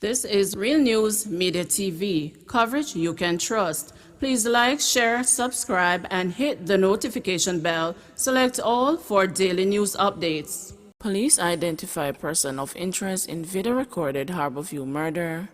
This is Real News Media TV, coverage you can trust. Please like, share, subscribe, and hit the notification bell. Select all for daily news updates. Police identify person of interest in video-recorded Harborview murder.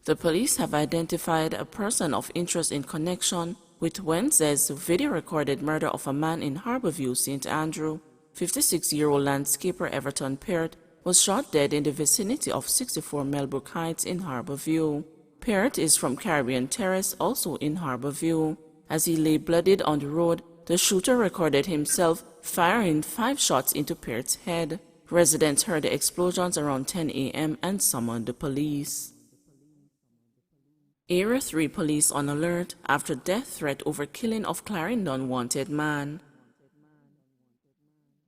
The police have identified a person of interest in connection with Wednesday's video-recorded murder of a man in Harborview, St. Andrew. 56-year-old landscaper Everton Peart was shot dead in the vicinity of 64 Melbrook Heights in Harborview. Peart is from Caribbean Terrace, also in Harborview. As he lay bloodied on the road, the shooter recorded himself firing 5 shots into Peart's head. Residents heard the explosions around 10 a.m. and summoned the police. Area 3 police on alert after death threat over killing of Clarendon wanted man.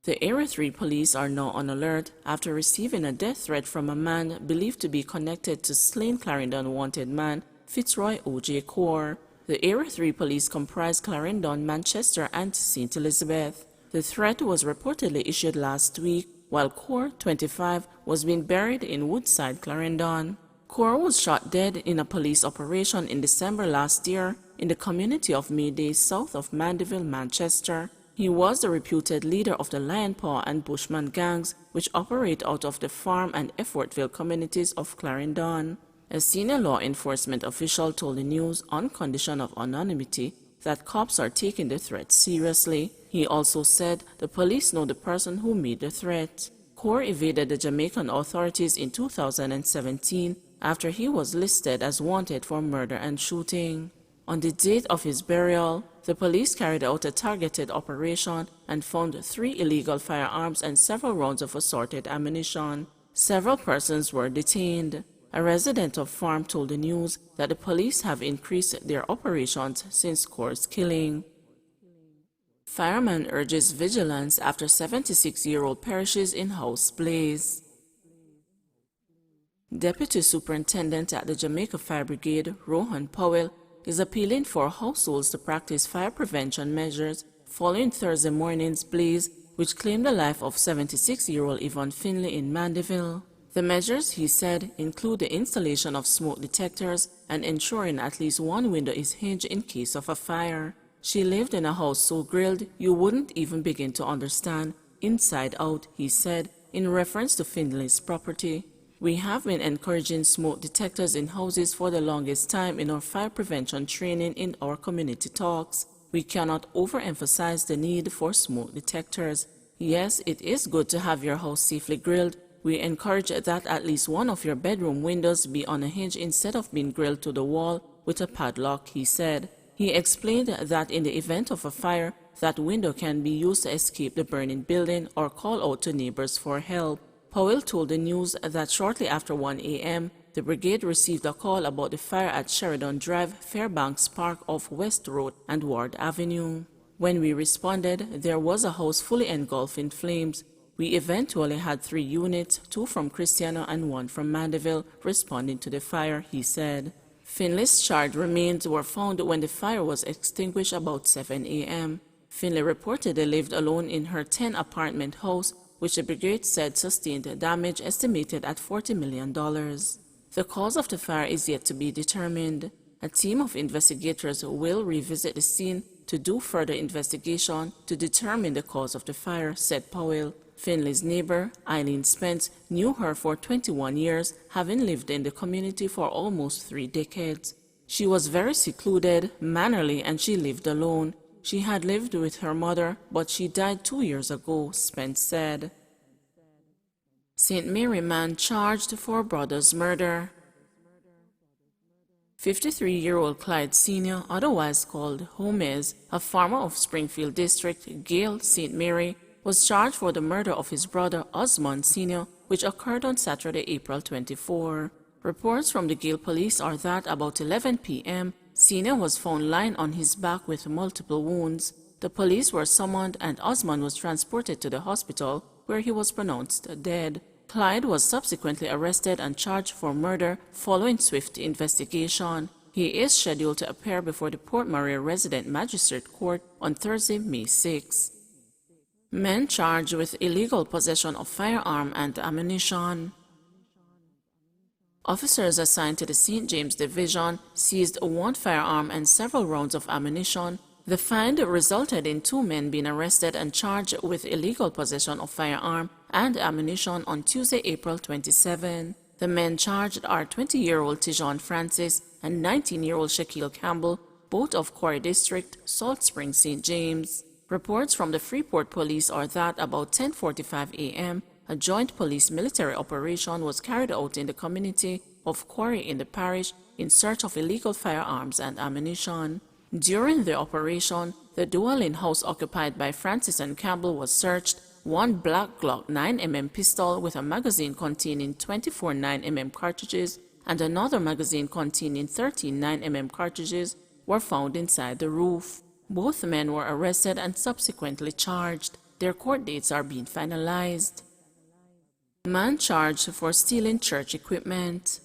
The Area 3 police are now on alert after receiving a death threat from a man believed to be connected to slain Clarendon wanted man Fitzroy O.J. Core. The Area 3 police comprise Clarendon, Manchester, and St. Elizabeth. The threat was reportedly issued last week, while Core, 25, was being buried in Woodside, Clarendon. Core was shot dead in a police operation in December last year in the community of Mayday south of Mandeville, Manchester. He was the reputed leader of the Lion Paw and Bushman gangs, which operate out of the Farm and Effortville communities of Clarendon. A senior law enforcement official told the news on condition of anonymity that cops are taking the threat seriously. He also said the police know the person who made the threat. Core evaded the Jamaican authorities in 2017 after he was listed as wanted for murder and shooting. On the date of his burial, the police carried out a targeted operation and found 3 illegal firearms and several rounds of assorted ammunition. Several persons were detained. A resident of Farm told the news that the police have increased their operations since Core's killing. Fireman urges vigilance after 76-year-old perishes in house blaze. Deputy Superintendent at the Jamaica Fire Brigade, Rohan Powell, is appealing for households to practice fire prevention measures following Thursday morning's blaze, which claimed the life of 76-year-old Yvonne Finley in Mandeville. The measures, he said, include the installation of smoke detectors and ensuring at least one window is hinged in case of a fire. She lived in a house so grilled you wouldn't even begin to understand inside out, he said, in reference to Finley's property. We have been encouraging smoke detectors in houses for the longest time in our fire prevention training in our community talks. We cannot overemphasize the need for smoke detectors. Yes, it is good to have your house safely grilled. We encourage that at least one of your bedroom windows be on a hinge instead of being grilled to the wall with a padlock, he said. He explained that in the event of a fire, that window can be used to escape the burning building or call out to neighbors for help. Powell told the news that shortly after 1 a.m., the brigade received a call about the fire at Sheridan Drive, Fairbanks Park off West Road and Ward Avenue. When we responded, there was a house fully engulfed in flames. We eventually had 3 units, 2 from Cristiano and 1 from Mandeville, responding to the fire, he said. Finley's charred remains were found when the fire was extinguished about 7 a.m. Finley reportedly lived alone in her 10-apartment house, which the brigade said sustained damage estimated at $40 million. The cause of the fire is yet to be determined. A team of investigators will revisit the scene to do further investigation to determine the cause of the fire, said Powell. Finley's neighbor, Eileen Spence, knew her for 21 years, having lived in the community for almost 3 decades. She was very secluded, mannerly, and she lived alone. She had lived with her mother, but she died 2 years ago, Spence said. St. Mary man charged for brother's murder. 53-year-old Clyde Sr., otherwise called Holmes, a farmer of Springfield District, Gale St. Mary, was charged for the murder of his brother Osmond Sr., which occurred on Saturday, April 24. Reports from the Gale police are that about 11 p.m., Senior was found lying on his back with multiple wounds. The police were summoned and Osmond was transported to the hospital where he was pronounced dead. Clyde was subsequently arrested and charged for murder following swift investigation. He is scheduled to appear before the Port Maria Resident Magistrate Court on Thursday, May 6. Men charged with illegal possession of firearm and ammunition. Officers assigned to the St. James Division seized one firearm and several rounds of ammunition. The find resulted in 2 men being arrested and charged with illegal possession of firearm and ammunition on Tuesday, April 27. The men charged are 20-year-old Tijon Francis and 19-year-old Shaquille Campbell, both of Quarry District, Salt Spring, St. James. Reports from the Freeport Police are that about 10:45 a.m., a joint police-military operation was carried out in the community of Quarry in the parish in search of illegal firearms and ammunition. During the operation, the dwelling house occupied by Francis and Campbell was searched. One black Glock 9mm pistol with a magazine containing 24 9mm cartridges and another magazine containing 13 9mm cartridges were found inside the roof. Both men were arrested and subsequently charged. Their court dates are being finalized. Man charged for stealing church equipment.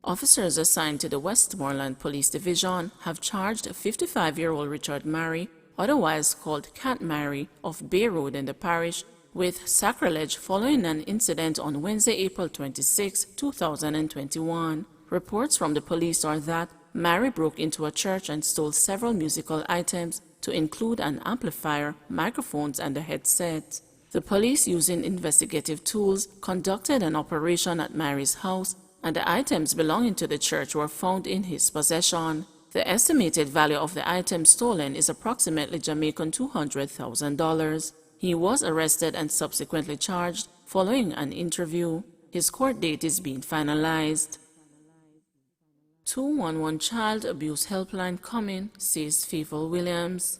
Officers assigned to the Westmoreland Police Division have charged 55-year-old Richard Mary, otherwise called Cat Mary, of Bay Road in the parish, with sacrilege following an incident on Wednesday, April 26, 2021. Reports from the police are that Mary broke into a church and stole several musical items, to include an amplifier, microphones, and a headset. The police, using investigative tools, conducted an operation at Mary's house, and the items belonging to the church were found in his possession. The estimated value of the items stolen is approximately Jamaican $200,000. He was arrested and subsequently charged following an interview. His court date is being finalized. 211 Child Abuse Helpline coming, says Fievel Williams.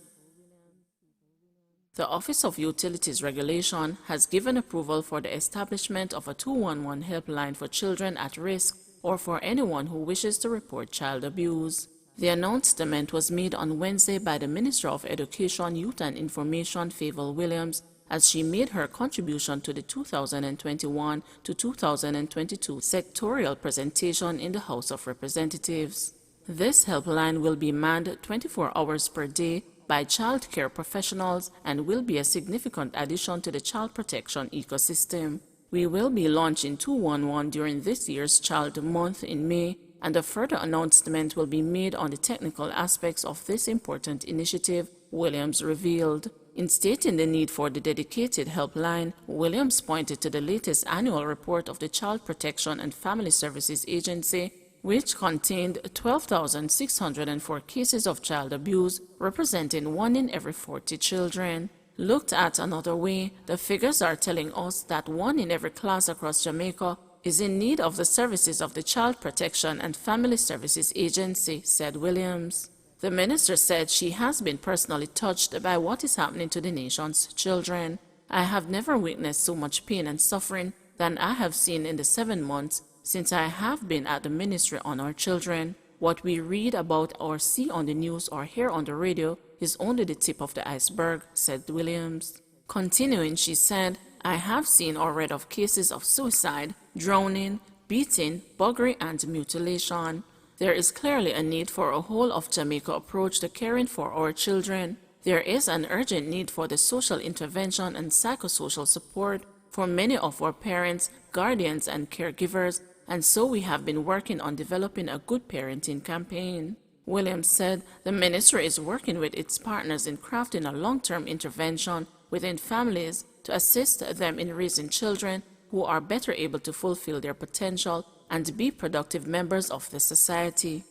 The Office of Utilities Regulation has given approval for the establishment of a 211 helpline for children at risk or for anyone who wishes to report child abuse. The announcement was made on Wednesday by the Minister of Education, Youth and Information, Fievel Williams, as she made her contribution to the 2021 to 2022 sectorial presentation in the House of Representatives. This helpline will be manned 24 hours per day by child care professionals and will be a significant addition to the child protection ecosystem. We will be launching 211 during this year's Child Month in May, and a further announcement will be made on the technical aspects of this important initiative, Williams revealed. In stating the need for the dedicated helpline, Williams pointed to the latest annual report of the Child Protection and Family Services Agency, which contained 12,604 cases of child abuse, representing 1 in every 40 children. Looked at another way, the figures are telling us that 1 in every class across Jamaica is in need of the services of the Child Protection and Family Services Agency, said Williams. The minister said she has been personally touched by what is happening to the nation's children. I have never witnessed so much pain and suffering than I have seen in the 7 months since I have been at the ministry on our children. What we read about or see on the news or hear on the radio is only the tip of the iceberg, said Williams. Continuing, she said, I have seen or read of cases of suicide, drowning, beating, buggery, and mutilation. There is clearly a need for a whole of Jamaica approach to caring for our children. There is an urgent need for the social intervention and psychosocial support for many of our parents, guardians, and caregivers, and so we have been working on developing a good parenting campaign. Williams said the ministry is working with its partners in crafting a long-term intervention within families to assist them in raising children who are better able to fulfill their potential and be productive members of the society.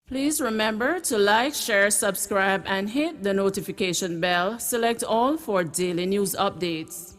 Please remember to like, share, subscribe, and hit the notification bell. Select all for daily news updates.